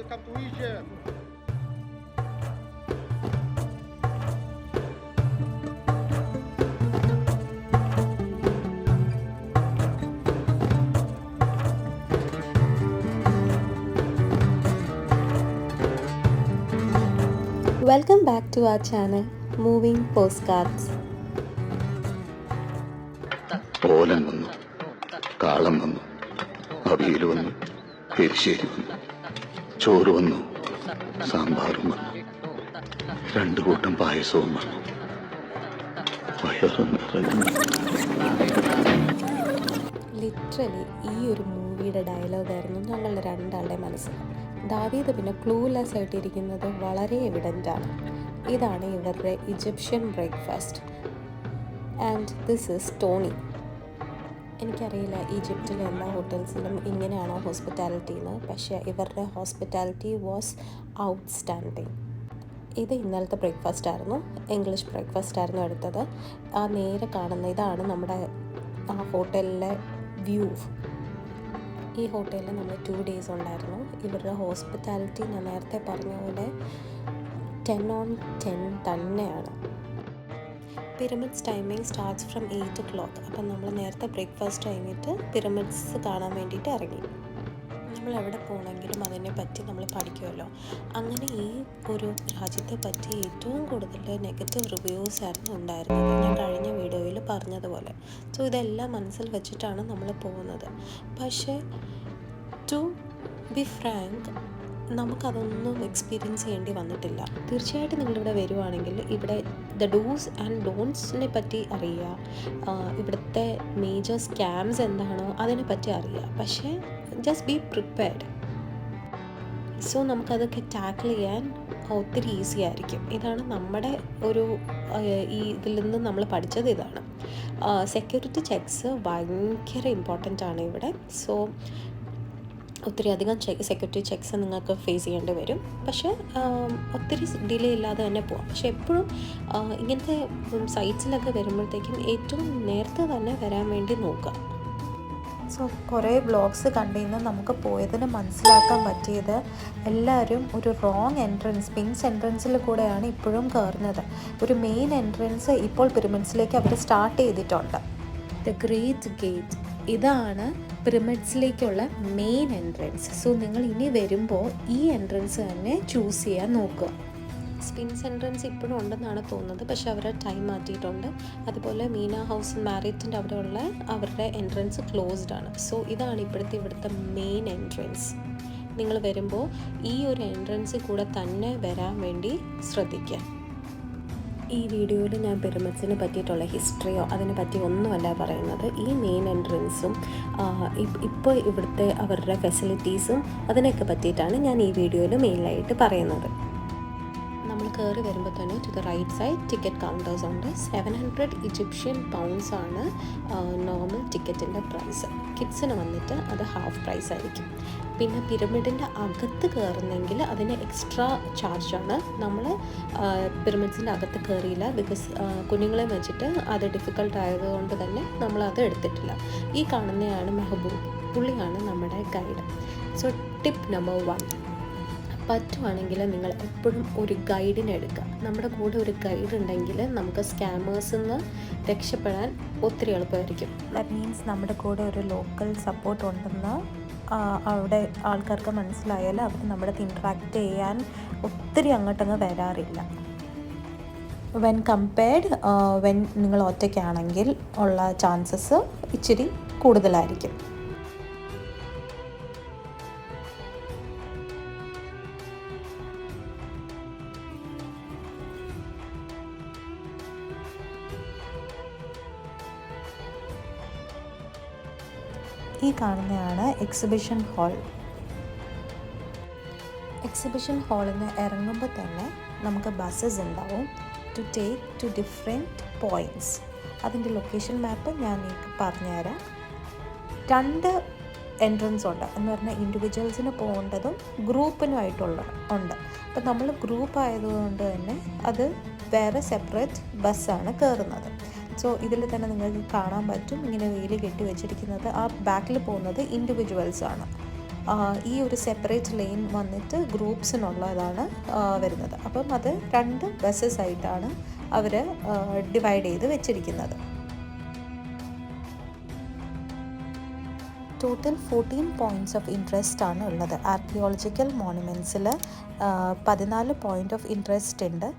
welcome to Egypt. Welcome back to our channel, Moving Postcards. ഓലൻ വന്നു, കാളം വന്നു, അവിയൽ വന്നു, എരിശ്ശേരി വന്നു, ചോറ് വന്നു, സാമ്പാറും വന്നു, 2 കൂട്ടം പായസവും വന്നു. വയറ് നിറഞ്ഞു. ലിറ്ററലി ഈ ഒരു മൂവിയുടെ ഡയലോഗായിരുന്നു ഞങ്ങളുടെ രണ്ടാളുടെ മനസ്സിൽ. ദാവീദ് പിന്നെ ക്ലൂലെസ് ആയിട്ടിരിക്കുന്നത് വളരെ എവിഡൻ്റാണ്. ഇതാണ് ഇവരുടെ Egyptian breakfast and this is Tony. എനിക്കറിയില്ല ഈജിപ്തിലെ എല്ലാ ഹോട്ടൽസിലും ഇങ്ങനെയാണോ ഹോസ്പിറ്റാലിറ്റി എന്ന്, പക്ഷേ ഇവരുടെ ഹോസ്പിറ്റാലിറ്റി വാസ് ഔട്ട്സ്റ്റാൻഡിങ്. ഇത് ഇന്നലത്തെ ബ്രേക്ക്ഫാസ്റ്റ് ആയിരുന്നു, ഇംഗ്ലീഷ് ബ്രേക്ക്ഫാസ്റ്റ് ആയിരുന്നു എടുത്തത്. ആ നേരെ കാണുന്ന ഇതാണ് നമ്മുടെ ആ ഹോട്ടലിലെ വ്യൂ. ഈ ഹോട്ടലിൽ നമ്മൾ 2 days ഉണ്ടായിരുന്നു. ഇവരുടെ ഹോസ്പിറ്റാലിറ്റി ഞാൻ നേരത്തെ പറഞ്ഞ പോലെ 10 on 10 തന്നെയാണ്. Pyramids timing starts from 8 o'clock. അപ്പം നമ്മൾ നേരത്തെ ബ്രേക്ക്ഫാസ്റ്റ് കഴിഞ്ഞിട്ട് പിരമിഡ്സ് കാണാൻ വേണ്ടിയിട്ട് ഇറങ്ങി. നമ്മൾ എവിടെ പോകണമെങ്കിലും അതിനെ പറ്റി നമ്മൾ പഠിക്കുമല്ലോ. അങ്ങനെ ഈ ഒരു രാജ്യത്തെ പറ്റി ഏറ്റവും കൂടുതൽ നെഗറ്റീവ് റിവ്യൂസ് ആയിരുന്നു ഉണ്ടായിരുന്നത്, ഞാൻ കഴിഞ്ഞ വീഡിയോയിൽ പറഞ്ഞതുപോലെ. സോ ഇതെല്ലാം മനസ്സിൽ വെച്ചിട്ടാണ് നമ്മൾ പോകുന്നത്. പക്ഷേ ടു ബി ഫ്രാങ്ക്, നമുക്കതൊന്നും എക്സ്പീരിയൻസ് ചെയ്യേണ്ടി വന്നിട്ടില്ല. തീർച്ചയായിട്ടും നിങ്ങളിവിടെ വരുവാണെങ്കിൽ ഇവിടെ ദ ഡൂസ് ആൻഡ് ഡോൺസിനെ പറ്റി അറിയുക, ഇവിടുത്തെ മേജർ സ്കാംസ് എന്താണോ അതിനെ പറ്റി അറിയുക. പക്ഷേ ജസ്റ്റ് ബി പ്രിപ്പയർഡ്. സോ നമുക്കതൊക്കെ ടാക്കിൾ ചെയ്യാൻ ഒത്തിരി ഈസി ആയിരിക്കും. ഇതാണ് നമ്മുടെ ഒരു ഈ ഇതിൽ നിന്ന് നമ്മൾ പഠിച്ചത്. ഇതാണ് സെക്യൂരിറ്റി ചെക്സ് ഭയങ്കര ഇമ്പോർട്ടൻ്റ് ആണ് ഇവിടെ. സോ ഒത്തിരി അധികം സെക്യൂരിറ്റി ചെക്സ് നിങ്ങൾക്ക് ഫേസ് ചെയ്യേണ്ടി വരും. പക്ഷേ ഒത്തിരി ഡിലേ ഇല്ലാതെ തന്നെ പോവാം. പക്ഷേ എപ്പോഴും ഇങ്ങനത്തെ സൈറ്റ്സിലൊക്കെ വരുമ്പോഴത്തേക്കും ഏറ്റവും നേരത്തെ തന്നെ വരാൻ വേണ്ടി നോക്കുക. സോ കുറേ വ്ളോഗ്സ് കണ്ടിന്ന് നമുക്ക് പോയതിന് മനസ്സിലാക്കാൻ പറ്റിയത് എല്ലാവരും ഒരു റോങ് എൻട്രൻസ്, പിങ്സ് എൻട്രൻസിൽ കൂടെയാണ് ഇപ്പോഴും കയറുന്നത്. ഒരു മെയിൻ എൻട്രൻസ് ഇപ്പോൾ പിരമിഡ്സിലേക്ക് അവർ സ്റ്റാർട്ട് ചെയ്തിട്ടുണ്ട്. ദ ഗ്രേറ്റ് ഗേറ്റ്, ഇതാണ് പിരമിഡ്സിലേക്കുള്ള മെയിൻ എൻട്രൻസ്. സോ നിങ്ങൾ ഇനി വരുമ്പോൾ ഈ എൻട്രൻസ് തന്നെ ചൂസ് ചെയ്യാൻ നോക്കുക. സ്പിൻസ് എൻട്രൻസ് ഇപ്പോഴും ഉണ്ടെന്നാണ് തോന്നുന്നത്, പക്ഷെ അവരുടെ ടൈം മാറ്റിയിട്ടുണ്ട്. അതുപോലെ മീന ഹൗസ് മാരിയറ്റിൻ്റെ അവിടെയുള്ള അവരുടെ എൻട്രൻസ് ക്ലോസ്ഡ് ആണ്. സോ ഇതാണ് ഇവിടുത്തെ മെയിൻ എൻട്രൻസ്. നിങ്ങൾ വരുമ്പോൾ ഈ ഒരു എൻട്രൻസിൽ കൂടെ തന്നെ വരാൻ വേണ്ടി ശ്രദ്ധിക്കുക. ഈ വീഡിയോയിൽ ഞാൻ പിരമിഡ്സിനെ പറ്റിയിട്ടുള്ള ഹിസ്റ്ററിയോ അതിനെ പറ്റി ഒന്നുമല്ല പറയുന്നത്. ഈ മെയിൻ എൻട്രൻസും ഇപ്പോൾ ഇവിടുത്തെ അവരുടെ ഫെസിലിറ്റീസും അതിനൊക്കെ പറ്റിയിട്ടാണ് ഞാൻ ഈ വീഡിയോയിൽ മെയിനായിട്ട് പറയുന്നത്. നമ്മൾ കയറി വരുമ്പോൾ തന്നെ to the right side ticket counters ഉണ്ട്. 700 Egyptian pounds ആണ് നോർമൽ ടിക്കറ്റിൻ്റെ പ്രൈസ്. കിഡ്സിന് വന്നിട്ട് അത് ഹാഫ് പ്രൈസ് ആയിരിക്കും. പിന്നെ പിരമിഡിൻ്റെ അകത്ത് കയറുന്നെങ്കിൽ അതിന് എക്സ്ട്രാ ചാർജാണ്. നമ്മൾ പിരമിഡ്സിൻ്റെ അകത്ത് കയറിയില്ല, ബിക്കോസ് കുഞ്ഞുങ്ങളെ വെച്ചിട്ട് അത് ഡിഫിക്കൽട്ട് ആയതുകൊണ്ട് തന്നെ നമ്മളത് എടുത്തിട്ടില്ല. ഈ കാണുന്നതാണ് മെഹബൂബ്, പുള്ളിയാണ് നമ്മുടെ ഗൈഡ്. സോ ടിപ്പ് നമ്പർ 1, പറ്റുവാണെങ്കിൽ നിങ്ങൾ എപ്പോഴും ഒരു ഗൈഡിനെ എടുക്കുക. നമ്മുടെ കൂടെ ഒരു ഗൈഡ് ഉണ്ടെങ്കിൽ നമുക്ക് സ്കാമേഴ്സിൽ നിന്ന് രക്ഷപ്പെടാൻ ഒത്തിരി എളുപ്പമായിരിക്കും. ദാറ്റ് മീൻസ് നമ്മുടെ കൂടെ ഒരു ലോക്കൽ സപ്പോർട്ട് ഉണ്ടെന്ന് അവിടെ ആൾക്കാർക്ക് മനസ്സിലായാൽ അവർ നമ്മുടെ അടുത്ത് ഇൻട്രാക്ട് ചെയ്യാൻ ഒത്തിരി അങ്ങോട്ടങ്ങ് വരാറില്ല. വെൻ കമ്പയർഡ് വെൻ നിങ്ങൾ ഒറ്റയ്ക്കാണെങ്കിൽ ഉള്ള ചാൻസസ് ഇച്ചിരി കൂടുതലായിരിക്കും. ഈ കാണുന്നതാണ് എക്സിബിഷൻ ഹാൾ. എക്സിബിഷൻ ഹാളിൽ നിന്ന് ഇറങ്ങുമ്പോൾ തന്നെ നമുക്ക് ബസ്സസ് ഉണ്ടാവും to take to different points. അതിൻ്റെ ലൊക്കേഷൻ മാപ്പ് ഞാൻ നിങ്ങൾക്ക് പറഞ്ഞുതരാം. 2 എൻട്രൻസ് ഉണ്ട് എന്ന് പറഞ്ഞാൽ ഇൻഡിവിജ്വൽസിന് പോകേണ്ടതും ഗ്രൂപ്പിനുമായിട്ടുള്ള ഉണ്ട്. അപ്പം നമ്മൾ ഗ്രൂപ്പ് ആയതുകൊണ്ട് തന്നെ അത് വേറെ സെപ്പറേറ്റ് ബസ്സാണ് കയറുന്നത്. സോ ഇതിൽ തന്നെ നിങ്ങൾക്ക് കാണാൻ പറ്റും, ഇങ്ങനെ വേലി കെട്ടി വെച്ചിരിക്കുന്നത്. ആ ബാക്കിൽ പോകുന്നത് ഇൻഡിവിജ്വൽസാണ്. ഈ ഒരു സെപ്പറേറ്റ് ലെയിൻ വന്നിട്ട് ഗ്രൂപ്പ്സിനുള്ളതാണ് വരുന്നത്. അപ്പം അത് 2 ബസ്സസ് ആയിട്ടാണ് അവർ ഡിവൈഡ് ചെയ്ത് വെച്ചിരിക്കുന്നത്. ടോട്ടൽ 14 പോയിൻറ്റ്സ് ഓഫ് ഇൻട്രസ്റ്റ് ആണ് ഉള്ളത്. ആർക്കിയോളജിക്കൽ മോണുമെൻറ്റ്സിൽ 14 പോയിൻ്റ് ഓഫ് ഇൻട്രസ്റ്റ് ഉണ്ട്.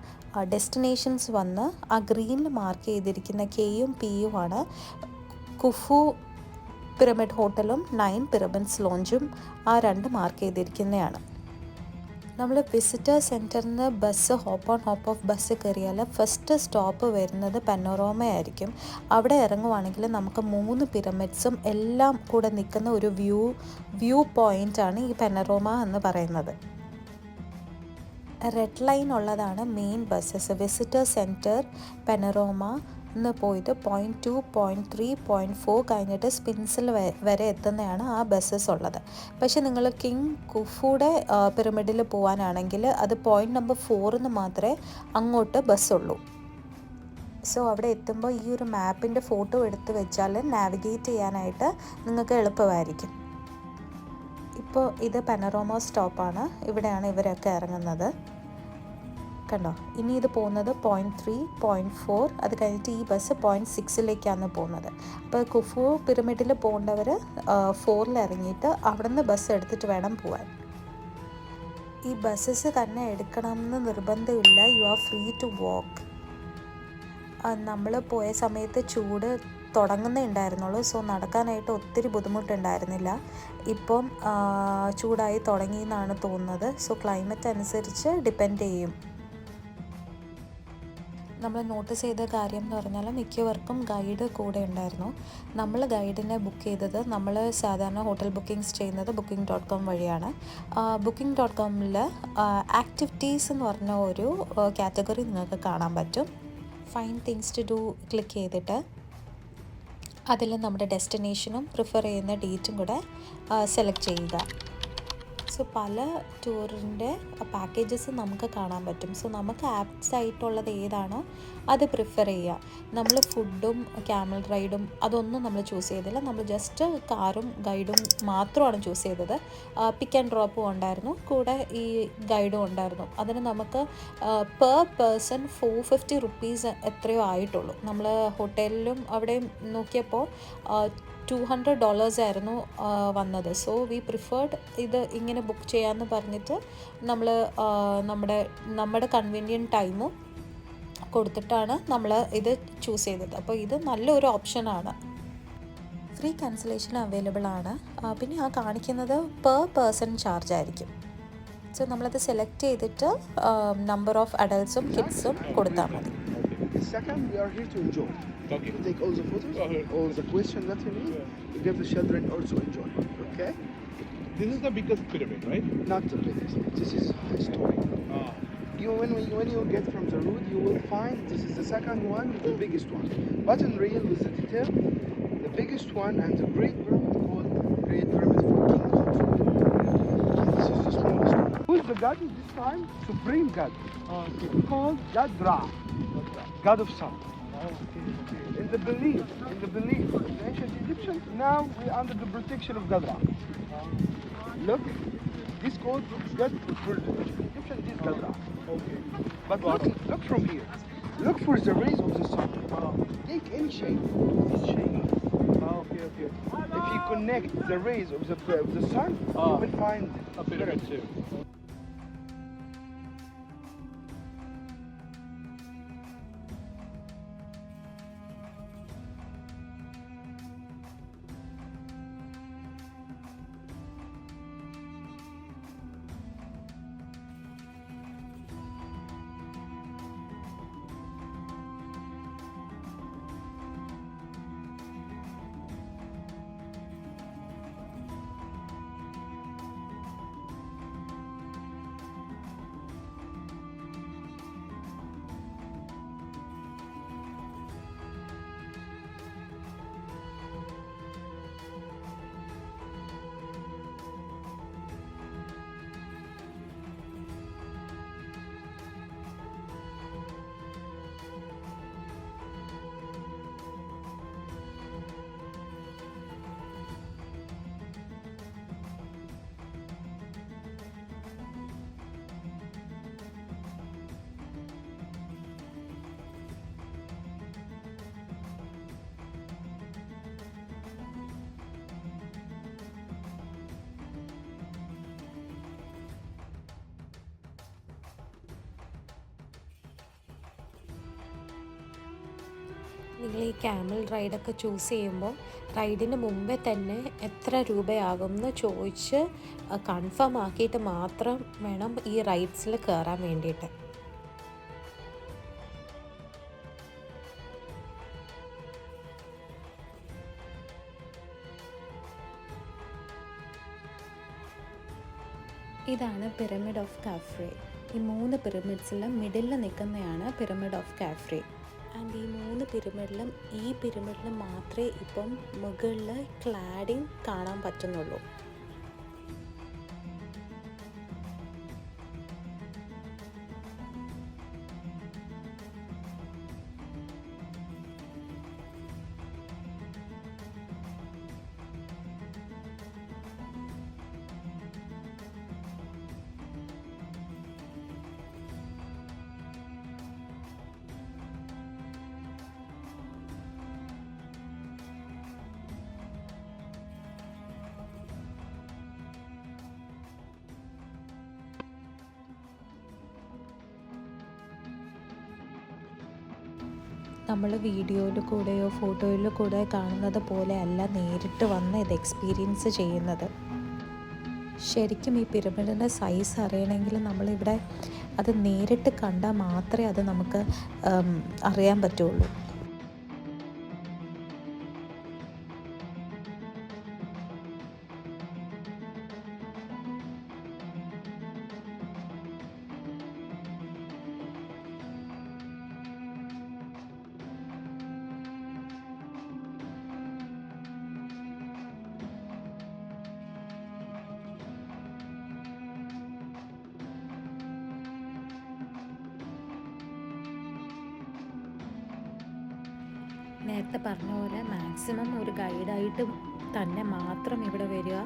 ഡെസ്റ്റിനേഷൻസ് വന്ന് ആ ഗ്രീനിൽ മാർക്ക് ചെയ്തിരിക്കുന്ന കെയും പിയും ആണ്. കുഫു പിരമിഡ് ഹോട്ടലും 9 പിരമിഡ്സ് ലോഞ്ചും ആ 2 മാർക്ക് ചെയ്തിരിക്കുന്നതാണ്. നമ്മൾ വിസിറ്റർ സെൻറ്ററിൽ നിന്ന് bus hop on hop off bus കയറിയാൽ ഫസ്റ്റ് സ്റ്റോപ്പ് വരുന്നത് പനോറോമ ആയിരിക്കും. അവിടെ ഇറങ്ങുവാണെങ്കിൽ നമുക്ക് 3 പിരമിഡ്സും എല്ലാം കൂടെ നിൽക്കുന്ന ഒരു വ്യൂ പോയിൻ്റാണ് ഈ പനോറോമ എന്ന് പറയുന്നത്. റെഡ് ലൈൻ ഉള്ളതാണ് മെയിൻ ബസ്സസ്. വിസിറ്റർ സെൻറ്റർ പനോറോമ എന്ന് പോയിട്ട് 0.2, 0.3, 0.4 കഴിഞ്ഞിട്ട് സ്പിൻസിൽ വരെ എത്തുന്നതാണ് ആ ബസ്സസ് ഉള്ളത്. പക്ഷേ നിങ്ങൾ കിങ് കുഫുയുടെ പിരമിഡിൽ പോകാനാണെങ്കിൽ അത് പോയിൻ്റ് നമ്പർ 4 മാത്രമേ അങ്ങോട്ട് ബസ്സുള്ളൂ. സോ അവിടെ എത്തുമ്പോൾ ഈ ഒരു മാപ്പിൻ്റെ ഫോട്ടോ എടുത്ത് വെച്ചാൽ നാവിഗേറ്റ് ചെയ്യാനായിട്ട് നിങ്ങൾക്ക് എളുപ്പമായിരിക്കും. ഇപ്പോൾ ഇത് പനോറോമ സ്റ്റോപ്പാണ്. ഇവിടെയാണ് ഇവരൊക്കെ ഇറങ്ങുന്നത്. കണ്ടോ, ഇനി ഇത് പോകുന്നത് 0.3, 0.4, അത് കഴിഞ്ഞിട്ട് ഈ ബസ് 0.6 പോകുന്നത്. അപ്പോൾ കുഫു പിരമിഡിൽ പോകേണ്ടവർ 4 ഇറങ്ങിയിട്ട് അവിടെ നിന്ന് ബസ് എടുത്തിട്ട് വേണം പോകാൻ. ഈ ബസ്സസ് തന്നെ എടുക്കണമെന്ന് നിർബന്ധമില്ല. You are free to walk. നമ്മൾ പോയ സമയത്ത് ചൂട് തുടങ്ങുന്നേ ഉണ്ടായിരുന്നുള്ളൂ. സോ നടക്കാനായിട്ട് ഒത്തിരി ബുദ്ധിമുട്ടുണ്ടായിരുന്നില്ല. ഇപ്പം ചൂടായി തുടങ്ങി എന്നാണ് തോന്നുന്നത്. സോ ക്ലൈമറ്റ് അനുസരിച്ച് ഡിപ്പെൻഡ് ചെയ്യും. നമ്മൾ നോട്ടീസ് ചെയ്ത കാര്യം എന്ന് പറഞ്ഞാൽ മിക്കവർക്കും ഗൈഡ് കൂടെ ഉണ്ടായിരുന്നു. നമ്മൾ ഗൈഡിനെ ബുക്ക് ചെയ്തത്, നമ്മൾ സാധാരണ ഹോട്ടൽ ബുക്കിങ്സ് ചെയ്യുന്നത് booking.com വഴിയാണ്. booking.comൽ ആക്ടിവിറ്റീസ് എന്ന് പറഞ്ഞ ഒരു കാറ്റഗറി നിങ്ങൾക്ക് കാണാൻ പറ്റും. Find things to do click ചെയ്തിട്ട് അതിൽ നമ്മുടെ ഡെസ്റ്റിനേഷനും പ്രിഫർ ചെയ്യുന്ന ഡേറ്റും കൂടെ സെലക്ട് ചെയ്യുക. സോ പല ടൂറിൻ്റെ പാക്കേജസ് നമുക്ക് കാണാൻ പറ്റും. സോ നമുക്ക് ആപ്റ്റ്സ് ആയിട്ടുള്ളത് ഏതാണോ അത് പ്രിഫർ ചെയ്യുക. നമ്മൾ ഫുഡും ക്യാമൽ റൈഡും അതൊന്നും നമ്മൾ ചൂസ് ചെയ്തില്ല. നമ്മൾ ജസ്റ്റ് കാറും ഗൈഡും മാത്രമാണ് ചൂസ് ചെയ്തത്. പിക്ക് ആൻഡ് ഡ്രോപ്പും ഉണ്ടായിരുന്നു, കൂടെ ഈ ഗൈഡും ഉണ്ടായിരുന്നു. അതിന് നമുക്ക് പെർ പേഴ്സൺ 450 റുപ്പീസ് എത്രയോ ആയിട്ടുള്ളൂ. നമ്മൾ ഹോട്ടലിലും അവിടെയും നോക്കിയപ്പോൾ $200 ആയിരുന്നു വന്നത്. സോ വി പ്രിഫേർഡ് ഇത് ഇങ്ങനെ ബുക്ക് ചെയ്യാമെന്ന് പറഞ്ഞിട്ട് നമ്മൾ നമ്മുടെ കൺവീനിയൻറ്റ് ടൈമും കൊടുത്തിട്ടാണ് നമ്മൾ ഇത് ചൂസ് ചെയ്തത്. അപ്പോൾ ഇത് നല്ലൊരു ഓപ്ഷനാണ്. ഫ്രീ ക്യാൻസലേഷൻ അവൈലബിൾ ആണ്. പിന്നെ ആ കാണിക്കുന്നത് പെർ പേഴ്സൺ ചാർജ് ആയിരിക്കും. സോ നമ്മളത് സെലക്ട് ചെയ്തിട്ട് നമ്പർ ഓഫ് അഡൾട്ട്സും കിഡ്സും കൊടുത്താൽ മതി. Second, we are here to enjoy. Okay. To take all the photos, all the questions that you need, to give the children also enjoy. Okay? This is the biggest pyramid, right? Not the biggest. This is historic. When you get from the road, you will find this is the second one, the biggest one. But in real, with the detail, the biggest one and the great pyramid called Great Pyramid for King Khufu. This is the smallest one. Who is the god of this time? Supreme god. Called Gadra, god of sun. In the belief of the ancient Egyptians, now we are under the protection of Gadra. Look, this code is good for the Egyptian, this Gadra. Okay. But look from here. Look for the rays of the sun. Take any shape, this shape. Okay. If you connect the rays of the sun, you will find A pyramid shape. നിങ്ങൾ ഈ camel റൈഡൊക്കെ choose ചെയ്യുമ്പോൾ റൈഡിന് മുമ്പേ തന്നെ എത്ര രൂപയാകും എന്ന് ചോദിച്ച് confirm ആക്കിയിട്ട് മാത്രം വേണം ഈ റൈഡ്സിൽ കയറാൻ വേണ്ടിയിട്ട്. ഇതാണ് പിരമിഡ് ഓഫ് കാഫ്രെ. ഈ 3 പിരമിഡ്സിലും മിഡിലിൽ നിൽക്കുന്നതാണ് പിരമിഡ് ഓഫ് കാഫ്രെ. ആൻഡ് ഈ 3 പിരമിഡിലും ഈ പിരമിഡിലും മാത്രമേ ഇപ്പം മുകളിൽ ക്ലാഡിങ് കാണാൻ പറ്റുന്നുള്ളൂ. നമ്മൾ വീഡിയോയിൽ കൂടെയോ ഫോട്ടോയിൽ കൂടെ കാണുന്നത് പോലെ അല്ല നേരിട്ട് വന്ന് ഇത് എക്സ്പീരിയൻസ് ചെയ്യുന്നത്. ശരിക്കും ഈ പിരമിഡിൻ്റെ സൈസ് അറിയണമെങ്കിൽ നമ്മളിവിടെ അത് നേരിട്ട് കണ്ടാൽ മാത്രമേ അത് നമുക്ക് അറിയാൻ പറ്റുള്ളൂ. നേരത്തെ പറഞ്ഞ പോലെ മാക്സിമം ഒരു ഗൈഡായിട്ട് തന്നെ മാത്രം ഇവിടെ വരിക.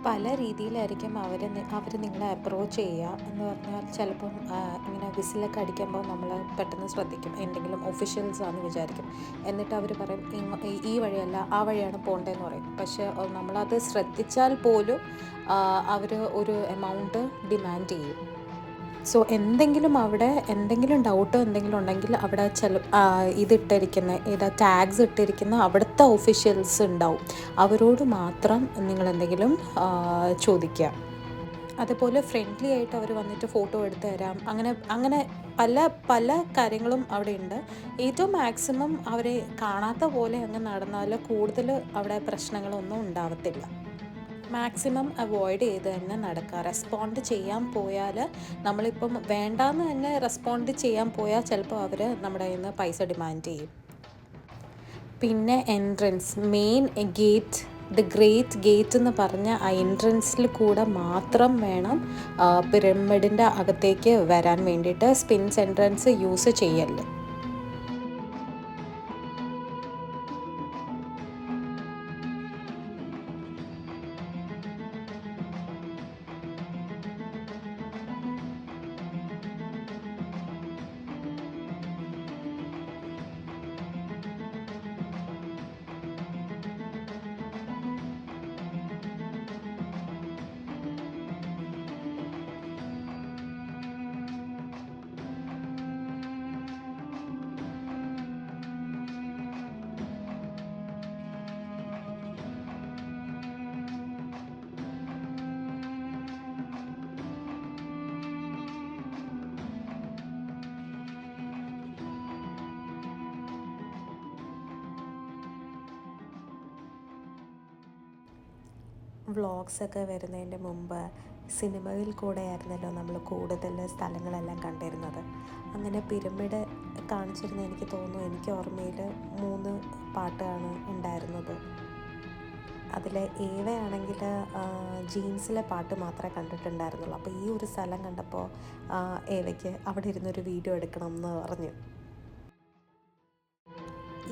പല രീതിയിലായിരിക്കും അവർ നിങ്ങളെ അപ്രോച്ച് ചെയ്യുക. എന്ന് പറഞ്ഞാൽ ചിലപ്പം ഇങ്ങനെ വിസിലൊക്കെ അടിക്കുമ്പോൾ നമ്മൾ പെട്ടെന്ന് ശ്രദ്ധിക്കും, എന്തെങ്കിലും ഒഫീഷ്യൽസ് ആണെന്ന് വിചാരിക്കും. എന്നിട്ട് അവർ പറയും ഈ വഴിയല്ല ആ വഴിയാണ് പോകേണ്ടതെന്ന് പറയും. പക്ഷേ നമ്മളത് ശ്രദ്ധിച്ചാൽ പോലും അവർ ഒരു എമൗണ്ട് ഡിമാൻഡ് ചെയ്യും. സോ എന്തെങ്കിലും ഡൗട്ടോ എന്തെങ്കിലും ഉണ്ടെങ്കിൽ അവിടെ ടാഗ്സ് ഇട്ടിരിക്കുന്ന അവിടുത്തെ ഒഫീഷ്യൽസ് ഉണ്ടാവും. അവരോട് മാത്രം നിങ്ങളെന്തെങ്കിലും ചോദിക്കുക. അതുപോലെ ഫ്രണ്ട്ലി ആയിട്ട് അവർ വന്നിട്ട് ഫോട്ടോ എടുത്ത് തരാം. അങ്ങനെ പല കാര്യങ്ങളും അവിടെ ഉണ്ട്. ഏറ്റവും മാക്സിമം അവരെ കാണാത്ത പോലെ അങ്ങ് നടന്നാൽ കൂടുതൽ അവിടെ പ്രശ്നങ്ങളൊന്നും ഉണ്ടാവത്തില്ല. മാക്സിമം അവോയ്ഡ് ചെയ്ത് തന്നെ നടക്കുക. റെസ്പോണ്ട് ചെയ്യാൻ പോയാൽ നമ്മളിപ്പം വേണ്ടാന്ന് തന്നെ റെസ്പോണ്ട് ചെയ്യാൻ പോയാൽ ചിലപ്പോൾ അവർ നമ്മുടെ കയ്യിൽ നിന്ന് പൈസ ഡിമാൻഡ് ചെയ്യും. പിന്നെ main gate, the great gate എന്ന് പറഞ്ഞ ആ എൻട്രൻസിൽ കൂടെ മാത്രം വേണം പിരമിഡിൻ്റെ അകത്തേക്ക് വരാൻ വേണ്ടിയിട്ട്. സ്പിൻസ് എൻട്രൻസ് യൂസ് ചെയ്യല്ലേ. വ്ളോഗ്സൊക്കെ വരുന്നതിൻ്റെ മുമ്പ് സിനിമയിൽ കൂടെ ആയിരുന്നല്ലോ നമ്മൾ കൂടുതൽ സ്ഥലങ്ങളെല്ലാം കണ്ടിരുന്നത്. അങ്ങനെ പിരമിഡ് കാണിച്ചിരുന്ന എനിക്ക് തോന്നുന്നു, എനിക്ക് ഓർമ്മയിൽ 3 പാട്ടാണ് ഉണ്ടായിരുന്നത്. അതിൽ ഏവയാണെങ്കിൽ ജീൻസിലെ പാട്ട് മാത്രമേ കണ്ടിട്ടുണ്ടായിരുന്നുള്ളൂ. അപ്പോൾ ഈ ഒരു സ്ഥലം കണ്ടപ്പോൾ ഏവയ്ക്ക് അവിടെ ഇരുന്നൊരു വീഡിയോ എടുക്കണം എന്ന് പറഞ്ഞു.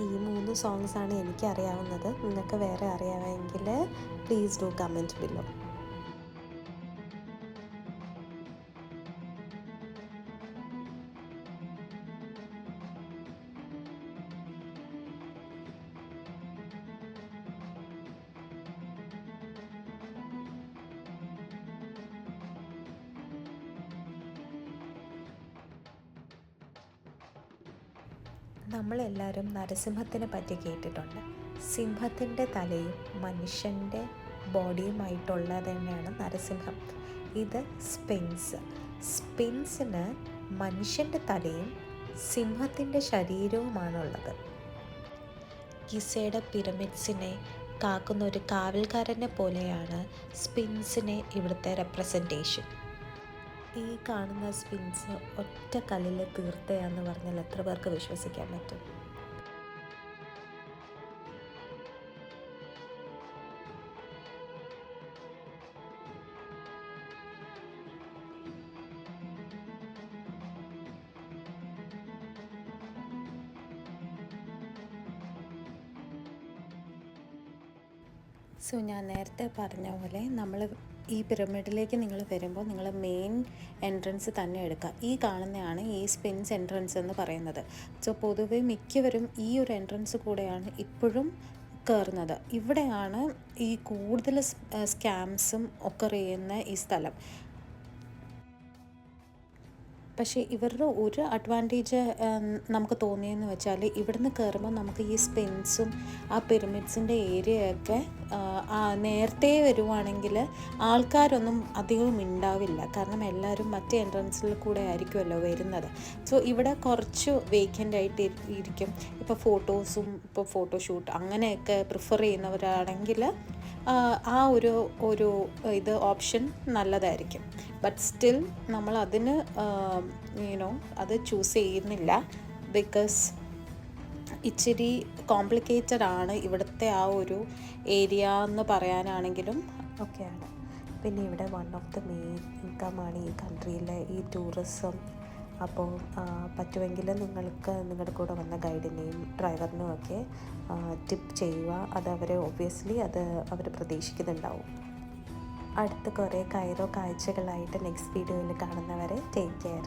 ഈ 3 സോങ്സാണ് എനിക്കറിയാവുന്നത്. നിങ്ങൾക്ക് വേറെ അറിയാമെങ്കിൽ പ്ലീസ് ഡു കമൻറ്റ് ബിലോ. നമ്മളെല്ലാവരും നരസിംഹത്തിനെ പറ്റി കേട്ടിട്ടുണ്ട്. സിംഹത്തിൻ്റെ തലയും മനുഷ്യൻ്റെ ബോഡിയുമായിട്ടുള്ളത് തന്നെയാണ് നരസിംഹം. ഇത് സ്പിൻസ്. സ്പിൻസിന് മനുഷ്യൻ്റെ തലയും സിംഹത്തിൻ്റെ ശരീരവുമാണുള്ളത്. ഗിസയുടെ പിരമിഡ്സിനെ കാക്കുന്ന ഒരു കാവൽക്കാരനെ പോലെയാണ് സ്പിൻസിനെ ഇവിടുത്തെ റെപ്രസെൻറ്റേഷൻ. ഈ കാണുന്ന സ്പിൻസ് ഒറ്റ കല്ലിൽ തീർത്തയാന്ന് പറഞ്ഞാൽ എത്ര പേർക്ക് വിശ്വസിക്കാൻ പറ്റും? സോ ഞാൻ നേരത്തെ പറഞ്ഞ പോലെ നമ്മൾ ഈ പിരമിഡിലേക്ക് നിങ്ങൾ വരുമ്പോൾ നിങ്ങൾ മെയിൻ എൻട്രൻസ് തന്നെ എടുക്കുക. ഈ കാണുന്നതാണ് ഈ സ്പിൻസ് എൻട്രൻസ് എന്ന് പറയുന്നത്. സോ പൊതുവെ മിക്കവരും ഈ ഒരു എൻട്രൻസ് കൂടെയാണ് ഇപ്പോഴും കയറുന്നത്. ഇവിടെയാണ് ഈ കൂടുതൽ സ്കാംസും ഒക്കെ ചെയ്യുന്ന ഈ സ്ഥലം. പക്ഷേ ഇവരുടെ ഒരു അഡ്വാൻറ്റേജ് നമുക്ക് തോന്നിയെന്ന് വെച്ചാൽ ഇവിടുന്ന് കയറുമ്പോൾ നമുക്ക് ഈ സ്പിൻസും ആ പിരമിഡ്സിൻ്റെ ഏരിയയൊക്കെ നേരത്തെ വരുവാണെങ്കിൽ ആൾക്കാരൊന്നും അധികം ഉണ്ടാവില്ല. കാരണം എല്ലാവരും മറ്റേ എൻട്രൻസിൽ കൂടെ ആയിരിക്കുമല്ലോ വരുന്നത്. സോ ഇവിടെ കുറച്ച് വേക്കൻ്റ് ആയിട്ട് ഇരിക്കും. ഇപ്പോൾ ഫോട്ടോസും ഇപ്പോൾ ഫോട്ടോഷൂട്ട് അങ്ങനെയൊക്കെ പ്രിഫർ ചെയ്യുന്നവരാണെങ്കിൽ ആ ഒരു ഇത് ഓപ്ഷൻ നല്ലതായിരിക്കും. ബട്ട് സ്റ്റിൽ നമ്മൾ അതിന് അത് ചൂസ് ചെയ്യുന്നില്ല. ബിക്കോസ് ഇച്ചിരി കോംപ്ലിക്കേറ്റഡ് ആണ് ഇവിടുത്തെ ആ ഒരു ഏരിയ എന്ന് പറയാനാണെങ്കിലും ഒക്കെയാണ്. പിന്നെ ഇവിടെ വൺ ഓഫ് ദ മെയിൻ ഇൻകമാണ് ഈ കൺട്രിയിലെ ഈ ടൂറിസം. അപ്പോൾ പറ്റുമെങ്കിൽ നിങ്ങൾക്ക് നിങ്ങളുടെ കൂടെ വന്ന ഗൈഡിനെയും ഡ്രൈവറിനും ഒക്കെ ടിപ്പ് ചെയ്യുക. അത് ഒബ്വിയസ്ലി അത് അവർ പ്രതീക്ഷിക്കുന്നുണ്ടാവും. അടുത്ത കുറേ കൈറോ കാഴ്ചകളായിട്ട് നെക്സ്റ്റ് വീഡിയോയിൽ കാണുന്നവരെ ടേക്ക് കെയർ.